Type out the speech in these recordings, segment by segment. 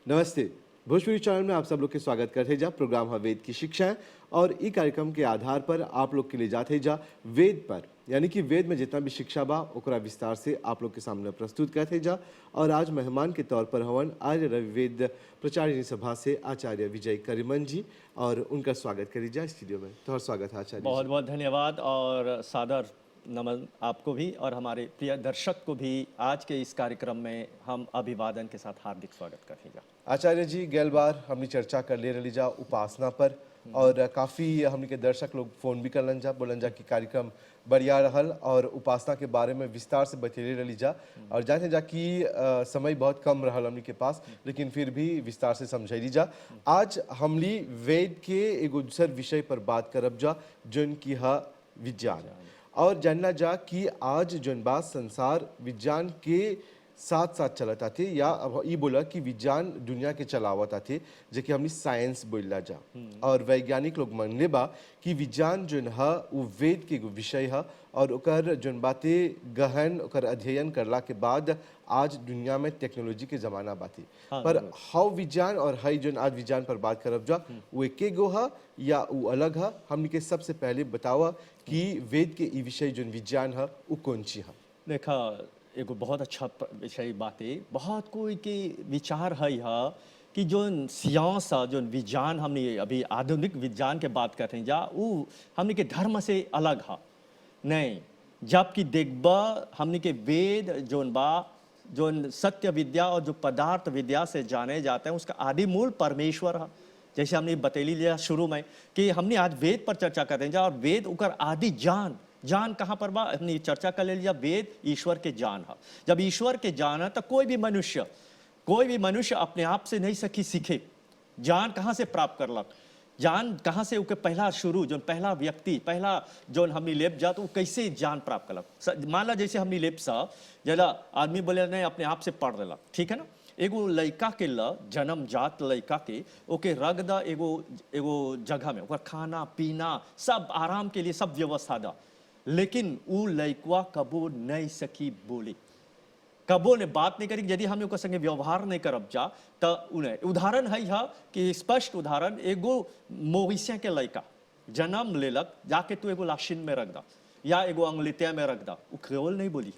नमस्ते। भोजपुरी चैनल में आप सब लोग के स्वागत करते जा। प्रोग्राम है वेद की शिक्षाएं और ई कार्यक्रम के आधार पर आप लोग के लिए जाते जा वेद पर, यानी कि वेद में जितना भी शिक्षा बा ओकरा विस्तार से आप लोग के सामने प्रस्तुत करते जा। और आज मेहमान के तौर पर हवन आर्य रवि वेद प्रचारिणी सभा से आचार्य विजय करीमन जी, और उनका स्वागत करी जा स्टूडियो में। तो स्वागत है आचार्य बहुत जी। बहुत धन्यवाद और सादर नमन आपको भी और हमारे प्रिय दर्शक को भी। आज के इस कार्यक्रम में हम अभिवादन के साथ हार्दिक स्वागत करेंगे। आचार्य जी, गैल बार हमने चर्चा कर ले रही जा उपासना पर, और काफ़ी हमने के दर्शक लोग फोन भी करलन जा, बोलन जा कि कार्यक्रम बढ़िया रहल और उपासना के बारे में विस्तार से बतेले रही जा। और जाने जा कि समय बहुत कम रहल हमने के पास, लेकिन फिर भी विस्तार से समझैली जा। आज हमली वेद के एगो दूसर विषय पर बात करब जा, जोन की है विज्ञान। और जानना जा कि आज जोन बात संसार विज्ञान के साथ साथ चलत आते, या अब ये बोला कि विज्ञान दुनिया के चलावत आते, जेके हमने साइंस बोला जा। और वैज्ञानिक लोग मानले बा कि विज्ञान जोन है वो वेद के एगो विषय है, और ओकर जोन बातें गहन ओकर अध्ययन करला के बाद आज दुनिया में टेक्नोलॉजी के जमाना बाती। पर हाउ विज्ञान और हई जोन आज विज्ञान पर बात करब जा, वो एके गो है या वो अलग है? हमने के सबसे पहले बतावा कि वेद के ई विषय जोन विज्ञान है वो कौन सी है? देखा, एगो बहुत अच्छा विषय बातें, बहुत कोई के विचार है कि जो सियांस जो विज्ञान हमने अभी आधुनिक विज्ञान के बात करते हैं जा, वो हमने के धर्म से अलग है नहीं। जबकि देखबा हमने के वेद जोन बा, जो सत्य विद्या और जो पदार्थ विद्या से जाने जाते हैं, उसका आदि मूल परमेश्वर है। जैसे हमने बतैली लिया शुरू में कि हमने आज वेद पर चर्चा करते हैं जा, और वेद उकर आदि जान कहाँ पर बा हमने चर्चा कर लिया। वेद ईश्वर के जान है। जब ईश्वर के जान है तो कोई भी मनुष्य अपने आप से नहीं सकी सीखे। जान कहाँ से प्राप्त करलक? जान कहाँ से? उके पहला शुरू जो पहला व्यक्ति पहला जो हमने लेप जा, तो वो कैसे जान प्राप्त करलक? मान ला जैसे हमने लेप सा जला आदमी बोले नहीं अपने आप से पढ़ लेलक, ठीक है ना। एगो लड़का के जन्म जात लड़का के ओके रख दा एगो जगह में, ओकर खाना पीना सब आराम के लिए सब व्यवस्था दा, लेकिन वो लड़कवा कबो नहीं सकी बोली, कबो ने बात नहीं करी। यदि हम ओकर संगे व्यवहार नहीं करब जा तो उन्हें उदाहरण है कि स्पष्ट उदाहरण, एगो मोहिसिया के लड़का जन्म लेलक, जाके तू एगो लाशिन में रख दा या एगो अंगलितिया में रख दा, वो केवल नहीं बोली।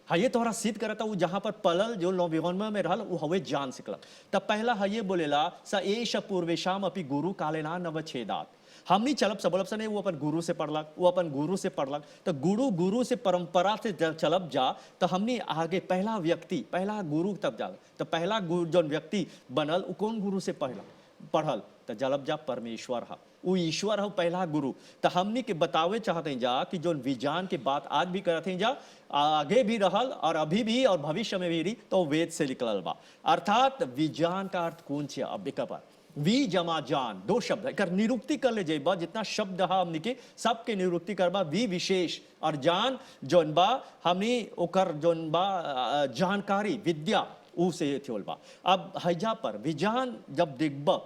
हाँ, ये तोहरा सिद्ध करता वो जहां पर पलल जो नौविवान में रहल वो हवे जान सिकलक। तब पहला है ये बोलेला स एष पूर्वेशाम अपि गुरु कालेना नवच्छेदात। हमनी चलब सबलब से नहीं, वो अपन गुरु से पढ़लक, तो गुरु से परंपरा से चलब जा तो हमनी आगे पहला व्यक्ति पहला गुरु तब जा। तो पहला गुरु जो व्यक्ति बनल वो कौन गुरु से पढ़ल? तो जलब जा परमेश्वर है, वो ईश्वर है पहला गुरु। तो हमनी के बतावे चाहते हैं जा कि जो विज्ञान की बात आज भी करते हैं जा, आगे भी रहल और अभी भी और भविष्य में भी रही, तो वेद से निकलल बा। अर्थात विज्ञान का अर्थ कौन सी? अब एक बार वी जमा जान दो शब्द है, निरुक्ति कर ले जेबा, जितना शब्द है हमनी के सबके निरुक्ति करबा। वी विशेष और जान जोन बा हमनी ओकर जोन बा जानकारी विद्या उसे थोल बा। अब हैजा पर विज्ञान जब देखबा,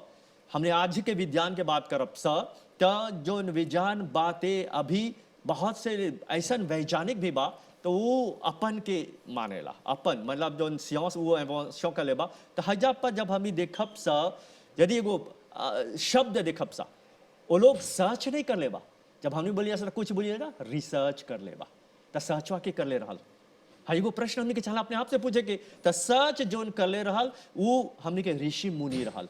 हमने आज के विज्ञान के बात करब सा, जो विज्ञान बातें अभी बहुत से ऐसा वैज्ञानिक भी बा तो वो अपन के मानेला, अपन मतलब जो सियांस वो शौक लेबा। तो हैजा पर जब हमें देखब सा, यदि एगो शब्द देखब सा, वो लोग सर्च नहीं कर लेबा। जब हमने बोलिए सर कुछ बोलिए ना, रिसर्च कर लेबा। तो सर्चवा के कर ले रहा। हाँ, एगो प्रश्न हमने के चला अपने आप से पूछे कि तो सर्च जोन कर ले रहा वो हमने के ऋषि मुनि रहल,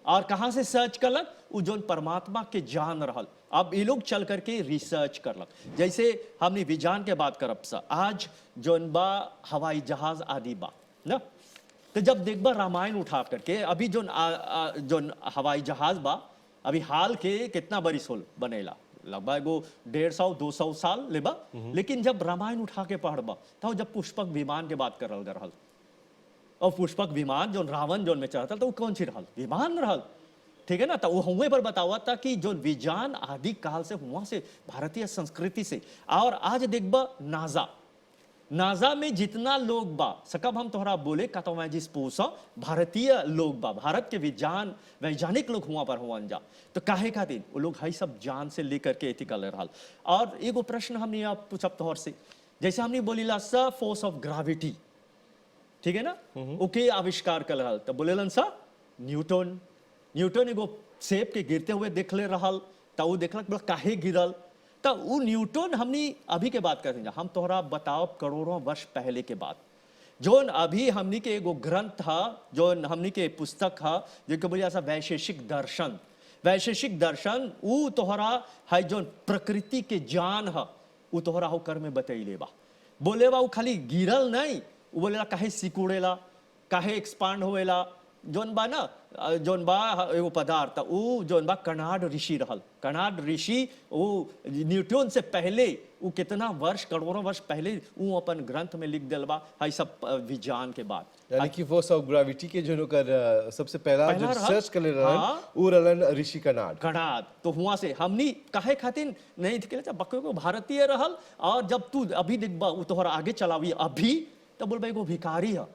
और कहाँ से सर्च करलक? वो जोन परमात्मा के जान रहल। अब ये लोग चल करके रिसर्च करलक। जैसे हमने विज्ञान के बात करब सा, आज जोन बा हवाई जहाज आदि बा ना, तो जब देखबा रामायण उठा करके अभी जो हवाई जहाज बा, अभी हाल के कितना बरिस होल बनेला, लगभग 150-200 साल लेबा। लेकिन जब रामायण उठा के पढ़बा तो जब पुष्पक विमान के बात करल रहल, और पुष्पक विमान जो रावण जो में चढ़ता तो वो कौन सी रहल? विमान रहल, ठीक है ना। तो वो हुए पर बतावा था कि जो विज्ञान आदि काल से हुआ से भारतीय संस्कृति से। और आज देखबा नाजा में जितना लोग बा सकब हम तोहरा बोले का, तो मैं जिस पूछा भारतीय लोग बा, भारत के वैज्ञानिक लोग हुआ पर हुआ जा, तो काहे खातिर वो लोग है सब जान से लेकर के एथिकल रहल। और एगो प्रश्न हमने आप पूछब तोहर से, जैसे हमने बोलीला स फोर्स ऑफ ग्रेविटी, ठीक है ना, ओके आविष्कार कर रहल तो बोलेलन सा न्यूटन। न्यूटन एगो सेब के गिरते हुए देख ले रहल, तो वो देखलक बोला काहे गिरल, तो वो न्यूटन हमनी अभी के बात करते हैं, हम तोहरा बताओ करोड़ों वर्ष पहले के बात, जोन अभी हमनी के एगो ग्रंथ था, जोन हमनी के पुस्तक है जिनको बोलिया सा वैशेषिक दर्शन। वैशेषिक दर्शन वो तोहरा है जोन प्रकृति के ज्ञान है वो तोहरा होकर में बतैले बा। बोले बा वो खाली गिरल नहीं, वो बोलेला काहे सिकुड़ेला, काहे एक्सपांड होएला, जोन बा ना जोन बा एगो पदार्थ वो जोन बा कणाड ऋषि रहल। कणाड ऋषि वो न्यूटन से पहले वो कितना वर्ष करोड़ों वर्ष पहले वो अपन ग्रंथ में लिख दिल बा है सब विज्ञान के बाद। यानी कि वो सब ग्रेविटी के जो कर सबसे पहला जो रहल, रिसर्च कर ले रहन हाँ। वो रहलन ऋषि कणाद। कणाद तो हुआ से हमनी काहे खातिर नहीं थे बको को भारतीय रहल। और जब तू अभी दिखबा वो तोहरा आगे चलावी अभी तो बोल भाई को भिखारी है,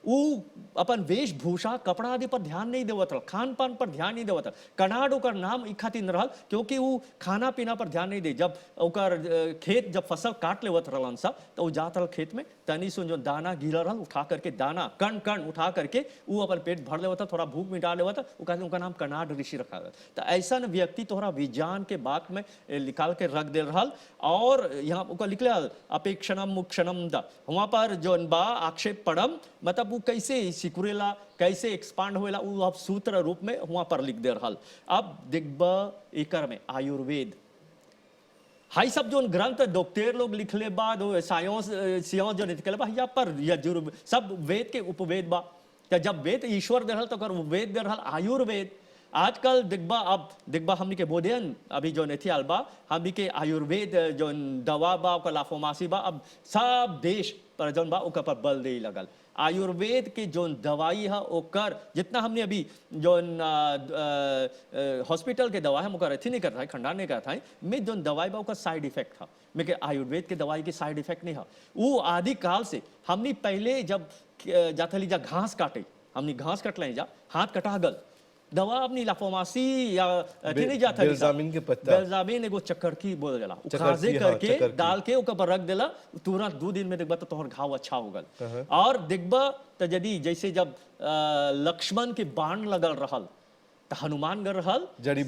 वो अपन वेशभूषा कपड़ा आदि पर ध्यान नहीं देवत रहल, खान पान पर ध्यान नहीं देवत रहल। कणाड ओकर नाम ई खातिर रहल क्योंकि वो खाना पीना पर ध्यान नहीं दे। जब ओकर खेत जब फसल काट लेवत रहलन सा तो वो जात रहल खेत में, तनी सुन जो दाना गिरा रहल उठा करके दाना कण कण उठा करके वो अपन पेट भर लेवत, थोड़ा भूख मिटा लेवत, वो कहते उनका नाम कणाड ऋषि रखा गया। तो ऐसा व्यक्ति तोहरा विज्ञान के बात में निकाल के रख दे रहल। और यहाँ ओकर लिखले अपेक्षणम मुक्षणम द वहाँ पर जोन बा आक्षेप पड़म, मतलब वो कैसे सिकुड़ेला कैसे एक्सपांड होएला वो अब सूत्र रूप में वहां पर लिख दे रहल। अब देखबा एकर में आयुर्वेद हाई सब जो ग्रंथ डॉक्टर लोग लिखले बाद साइंस सियांस जो निकले बा यहाँ पर यजुर्वेद सब वेद के उपवेद बा। तो जब वेद ईश्वर दे रहल तो कर वेद दे रहल आयुर्वेद। आजकल दिखबा अब दिखबा हमनी के बोधेन अभी जो नेथियाल बा हमनी के आयुर्वेद जो दवा बा ओकर लाफोमासी बा अब सब देश पर जौन बा ओकर पर बल दे लगल। आयुर्वेद के जोन दवाई है ओकर जितना हमने अभी जोन हॉस्पिटल के दवा है ओकर अथी नहीं करता है, खंडान नहीं करता है, में जोन दवाई बा ओकर साइड इफेक्ट है, में के आयुर्वेद के दवाई के साइड इफेक्ट नहीं है। वो आदि काल से हमने पहले जब जाता ली जा घास काटे, हमने घास कट ले जा हाथ कटा गल दवा अपनी लाफोमासी या अथी नहीं जाता बेल्जामिन के पत्ता बेल्जामिन एगो चक्करकी बोल जाला खाजे करके डाल के ओकर पर रख देला तुरंत 2 दिन में देखबा तो तोहर घाव अच्छा हो गल। और देखबा तो यदि जैसे जब लक्ष्मण के बाण लगल रहल तो हनुमान गल रहल जड़ी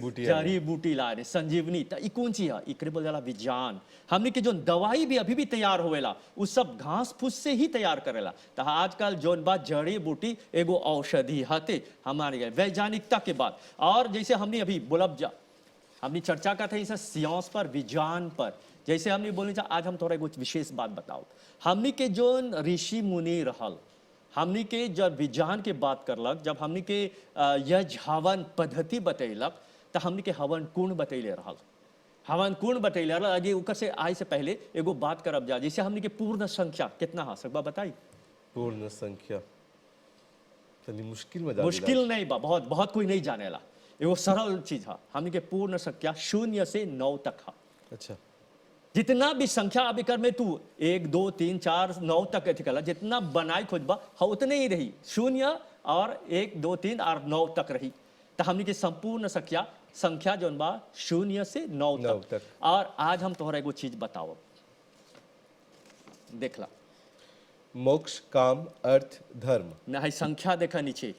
बूटी लाए संजीवनी, तो ई कौन चीज है इकरे बोल जाला विज्ञान। हमने के जो दवाई भी अभी भी तैयार होवेला वो सब घास फूस से ही तैयार करेला। तो आजकल जोन बात जड़ी बूटी एगो औषधि हते हमारे वैज्ञानिकता के बाद। और जैसे हमने अभी बोलब जा हमने चर्चा का था इस सियांस पर विज्ञान पर, जैसे हमने बोले आज हम थोड़ा कुछ विशेष बात बताओ। हमने के जो ऋषि मुनि रहल हमनी के जब विज्ञान के बात करलक, जब हमनी के यज्ञ हवन पद्धति बतैलक तो हमनी के हवन कुंड बतैले रहल। हवन कुंड बतैले रहल आगे ऊपर से आए से पहले एगो बात करब जा जैसे हमनी के पूर्ण संख्या कितना है सकबा बताई। पूर्ण संख्या तनी मुश्किल नहीं बा, बहुत बहुत कोई नहीं जानेला, एगो सरल चीज है। हमनी के पूर्ण संख्या 0 से 9 तक है। अच्छा जितना भी संख्या अभी कर में तू 1 2 3 4 9 तक ऐसे कला जितना बनाए खोजबा हाँ उतने ही रही, 0 और 1 2 3 और 9 तक रही। तो हमने की संपूर्ण संख्या जो बा 0 से 9 तक। और आज हम तोहरा एगो चीज बताओ, देखला मोक्ष काम अर्थ धर्म नहीं संख्या देखा नीचे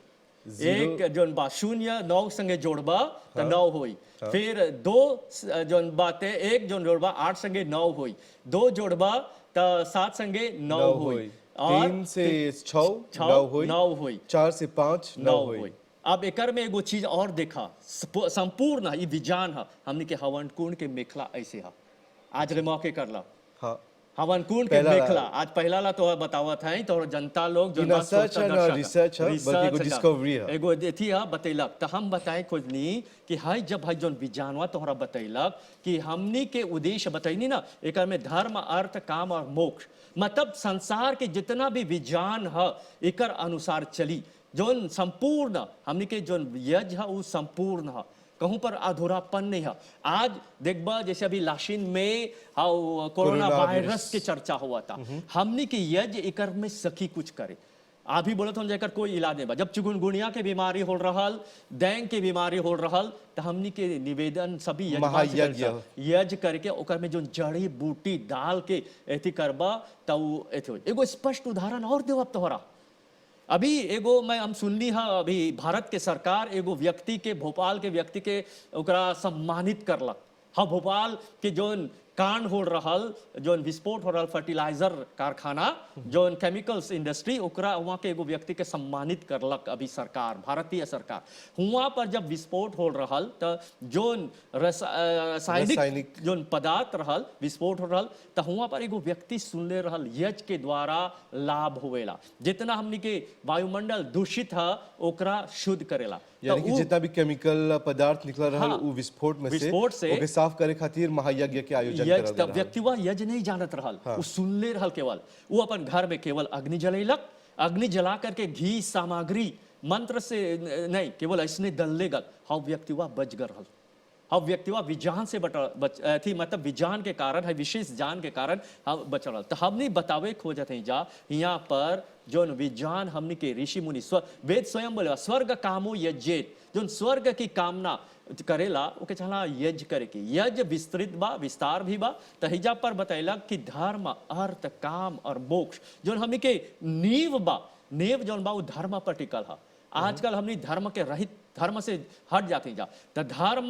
एक जोन बा 0 9 संगे जोड़बा तो 9 होई, फिर 2 जोन बाते 1 जोन जोड़बा 8 संगे 9 होई, 2 जोड़बा तो 7 संगे 9 होई, 3 से 6 9 होई, 4 से 5 9 होई। अब एकर में एगो चीज और देखा संपूर्ण ये विज्ञान है। हमने के हवन कुंड के मेखला ऐसे है आज रे मौके करला हाँ हवन कुंड के मेखला आज पहला ला तो बतावत है तो जनता लोग जो रिसर्च डिस्कवरी है एगो एथी है बतैलक। तो हम बताए खोजनी कि हाय जब भाई जोन विज्ञानवा तोहरा बतैलक कि हमनी के उद्देश्य बतैनी ना एकर में धर्म अर्थ काम और मोक्ष, मतलब संसार के जितना भी विज्ञान है एकर अनुसार चली। जोन संपूर्ण हमनी के जोन यज्ञ है वो संपूर्ण है, कहूं पर अधूरापन नहीं है। आज देखबा जैसे अभी लाशिन में कोरोना वायरस के चर्चा हुआ था, हमने के यज्ञ एकर में सखी कुछ करे अभी बोलत हम जेकर कोई इलाज नहीं बा। जब चिकुनगुनिया के बीमारी हो रहल डेंगू के बीमारी हो रहल तो हमनी के निवेदन सभी यज्ञ करके ओकर में जो जड़ी बूटी डाल के एथी करबा तो एगो स्पष्ट उदाहरण और देव तोहरा अभी एगो मैं हम सुनली हाँ अभी भारत के सरकार एगो व्यक्ति के भोपाल के व्यक्ति के ओकरा सम्मानित करलक। हाँ भोपाल के जोन कांड हो रहल, जोन विस्फोट हो रहल फर्टिलाइजर कारखाना, जोन केमिकल्स इंडस्ट्री, ओकरा वहाँ के एगो व्यक्ति के सम्मानित करलक अभी सरकार, भारतीय सरकार। वहाँ पर जब विस्फोट हो रहल तो जोन रासायनिक जोन पदार्थ रहल विस्फोट हो रहल, तो वहाँ पर एगो व्यक्ति सुनले रहल यज के द्वारा लाभ होवेला, जितना हमनी के वायुमंडल दूषित है ओकरा शुद्ध करेला। यानी कि जितना भी केमिकल पदार्थ निकल रहा हाँ, वो विस्फोट में विस्फोट से ओके साफ करे खातिर महायज्ञ के आयोजन यज करल तब रहल। व्यक्ति वह यज नहीं जानत रहल, वो सुनले रहल केवल। वो अपन घर में केवल अग्नि जलेलक, अग्नि जला करके घी सामग्री मंत्र से नहीं केवल ऐसने दलले गल, हाँ व्यक्ति वह बच गल रहल। हाँ व्यक्ति वह विज्ञान से थी, मतलब विज्ञान के कारण है, विशेष ज्ञान के कारण हम बच रहा। तो हमने बतावे खोजत हैं जा यहाँ पर जोन विज्ञान हमने के ऋषि मुनि वेद स्वयं बोले स्वर्ग कामो यज्ञेत, जोन स्वर्ग की कामना करेला ओके चला यज करे की। यज विस्तृत बा, विस्तार भी बा। तहिजा पर बतैलक कि धर्म अर्थ काम और मोक्ष जोन हमने के नींव बा, नींव जोन बा वो धर्म पर टिकल है। आजकल हमने धर्म के रहित, धर्म से हट जाते जा, तो धर्म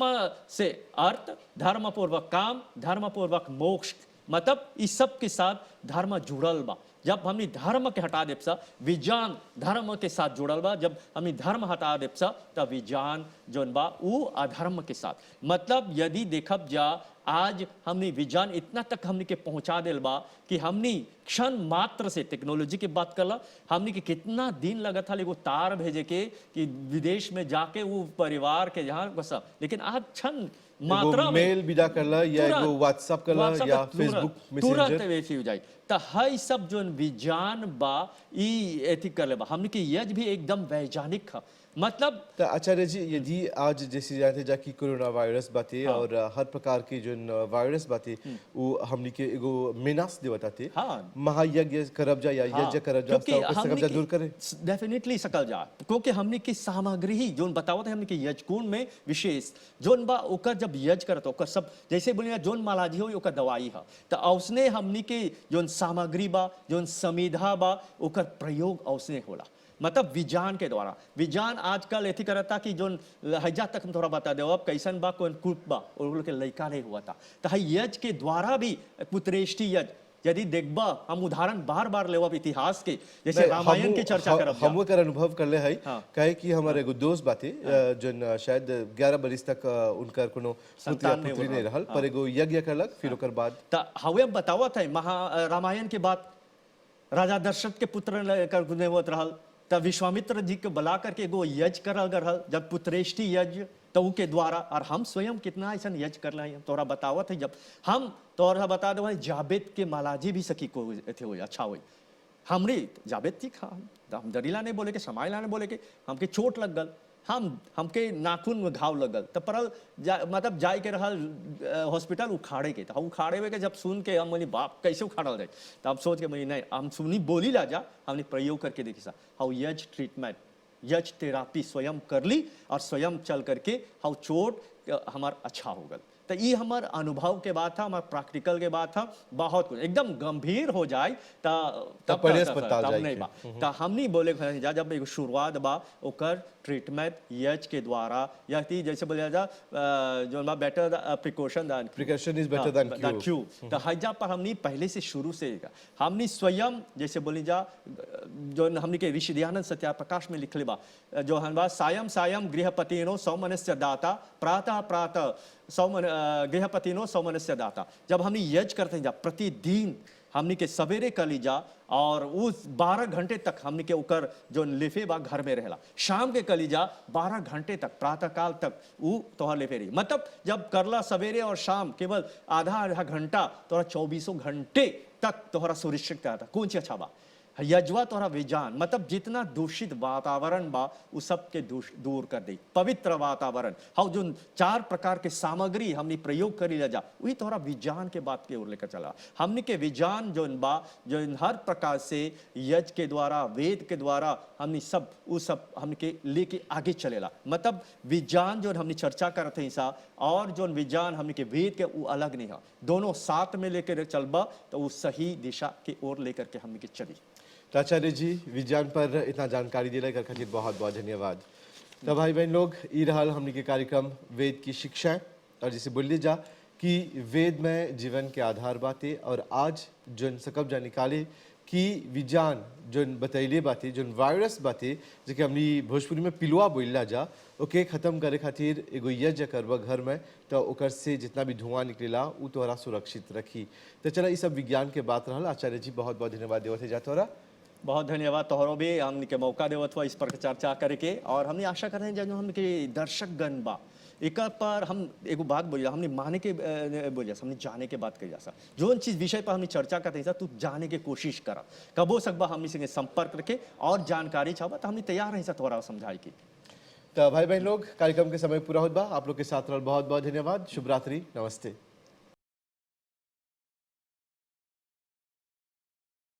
से अर्थ, धर्म पूर्वक काम, धर्म पूर्वक मोक्ष, मतलब इस सब के साथ धर्म जुड़ल बा। जब हमने धर्म के हटा देव सा, विज्ञान धर्म के साथ जुड़ल बा। जब हमने धर्म हटा देव सा, तब विज्ञान जोन बा वो अधर्म के साथ। मतलब यदि देखब जा आज हमने विज्ञान इतना तक हमने के पहुंचा दिल बा कि हमने क्षण मात्र से टेक्नोलॉजी की बात करला, हमने के कितना दिन लगा था एगो तार भेजे के कि विदेश में जाके वो परिवार के जहाँ बसा, लेकिन आज क्षण मात्रा में मेल विदा करला या एगो व्हाट्सएप करला या फेसबुक तुरंत मैसेंजर वैसे हो जाए। तो हई सब जोन विज्ञान बा ई एथी कर ले बा, हमने के यज भी एकदम वैज्ञानिक है। मतलब तो आचार्य जी यदि आज जैसे जानते जा कि कोरोना वायरस बाते और हर प्रकार की जो वायरस बाते वो हमनी के एगो मेनास दे बताते हाँ, महायज्ञ करब जा या यज्ञ करब जा क्योंकि उसका कब्जा दूर करे डेफिनेटली सकल जा, क्योंकि हमने की सामग्री ही जोन बतावत है हमने के यजकुंड में विशेष जोन बा ओकर जब यज करत ओकर सब जैसे बोलिया जोन मालाजी हो ओकर दवाई है, तो औसने हमने के जोन सामग्री बा जोन समिधा बा ओकर प्रयोग औसने होला। मतलब विज्ञान के द्वारा, विज्ञान आजकल ऐसी करता कि जो हैजा तक हम थोड़ा बता दो अब कैसन बा कौन कूप बा और के लड़का नहीं हुआ था, तो है यज के द्वारा भी पुत्रेष्टि यज यदि देखबा हम उदाहरण बार बार लेवब इतिहास के, जैसे रामायण की चर्चा करब हम कर अनुभव कर ले है हाँ। कहे कि हमारे एगो दोस्त बाते जो शायद 11 बरिस तक उनकर कोनो पुत्र या पुत्री नहीं रहल, पर एगो यज्ञ करलक फिर ओकर बाद तो हवे बतावत है रामायण के बाद राजा दशरथ के पुत्र कर रहल, तब विश्वामित्र जी के बुला करके एगो यज करल रहल जब पुत्रेष्टि यज, तो उनके द्वारा। और हम स्वयं कितना ऐसा यज कर रहे हैं तोरा बतावत है, जब हम तोरा बता दो जावेद के मालाजी भी सकी को थे हो अच्छा हो हमरे जावेद जी खा हम डरीला नहीं बोले के समाइला नहीं बोले के हमके चोट लग गल, हमके नाखून में घाव लगल, तो परल मतलब जाए के रहल हॉस्पिटल उखाड़े के, तो उखाड़े हुए के जब सुन के हम बोली बाप कैसे उखाड़ल जाए, तो अब सोच के बोली नहीं हम सुनी बोली ला जा, हमने प्रयोग करके देखी सा हाउ यज ट्रीटमेंट यज थेरापी स्वयं कर ली और स्वयं चल करके हाउ चोट हमार अच्छा हो गल। तो ये हमार अनुभव के बात था, हमार प्रैक्टिकल के बात था, बहुत कुछ एकदम गंभीर हो जाए तब नहीं बा। तो हम नहीं बोले जा जब एक शुरुआत बा ओकर ट्रीटमेंट यज के द्वारा या जैसे बोले जा जो बा better precaution is better than Q. तो हैजा पर हमने पहले से शुरू से हमने स्वयं जैसे बोली जा जो हमने के ऋषि दयानंद सत्याप्रकाश में लिखले बा जो हम बा सायं सायं गृहपतिनो सौमनस्य दाता प्रातः प्रातः गृहपतिनो सौमनस्य दाता। जब हमने यज करते हैं जा प्रतिदिन हमने के सवेरे कली जा और उस 12 घंटे तक हमने के उकर जो लिफे बा घर में रहला, शाम के कली जा 12 घंटे तक प्रातः काल तक वो तोहर लिफे रही। मतलब जब करला सवेरे और शाम केवल आधा आधा घंटा तोहरा 24 घंटे तक तोहरा सुरक्षित करता था कौन सी अच्छा बा यजवा तोहरा विज्ञान, मतलब जितना दूषित वातावरण बा उस सब के दूर कर दे पवित्र वातावरण। हाँ जो 4 प्रकार के सामग्री हमने प्रयोग करी ला जा वही तोहरा विज्ञान के बात के ओर लेकर चला। हमने के विज्ञान जो बा जो हर प्रकार से यज के द्वारा वेद के द्वारा हमने सब वो सब हमके लेके आगे चलेला। मतलब विज्ञान जो हमने चर्चा करते हैं सा और जो विज्ञान हमने के वेद के वो अलग नहीं है, दोनों साथ में लेकर चलबा तो वो सही दिशा की ओर लेकर के हमने के चली। तो आचार्य जी विज्ञान पर इतना जानकारी दिला कर खातिर बहुत बहुत धन्यवाद। तो भाई बहन लोग ई रहल हमने के कार्यक्रम वेद की शिक्षा और जिसे बोलिए जा कि वेद में जीवन के आधार बातें और आज जोन सकब जा निकाले कि विज्ञान जोन बतैले बातें जोन वायरस बातें जेके हमनी भोजपुरी में पिलुआ बोलला जा ओके खत्म करे खातिर एगो यज्ञ करबा घर में तो ओकर से जितना भी धुआं निकलेला उ तोहरा सुरक्षित रखी। तो चला ये सब विज्ञान के बात रहल। आचार्य जी बहुत बहुत धन्यवाद देवत जा तोहरा। बहुत धन्यवाद तोहरो भी हमने मौका देवत हुआ इस पर चर्चा करके और हमने आशा कर रहे हैं जो हमके दर्शक गण बा एक पर हम एगो बात बोलिए हमने माने के बोलिए हमने जाने के बात करी जा जो चीज़ विषय पर हमने चर्चा करते हैं तू जाने के कोशिश करा कब हो सकबा हमने संगे संपर्क करके और जानकारी चाहबा तो हमने तैयार हैं तोहरा समझाए की। तो भाई बहन लोग कार्यक्रम के समय पूरा होत बा आप लोग के साथ रहल बहुत बहुत धन्यवाद। शुभ रात्रि, नमस्ते।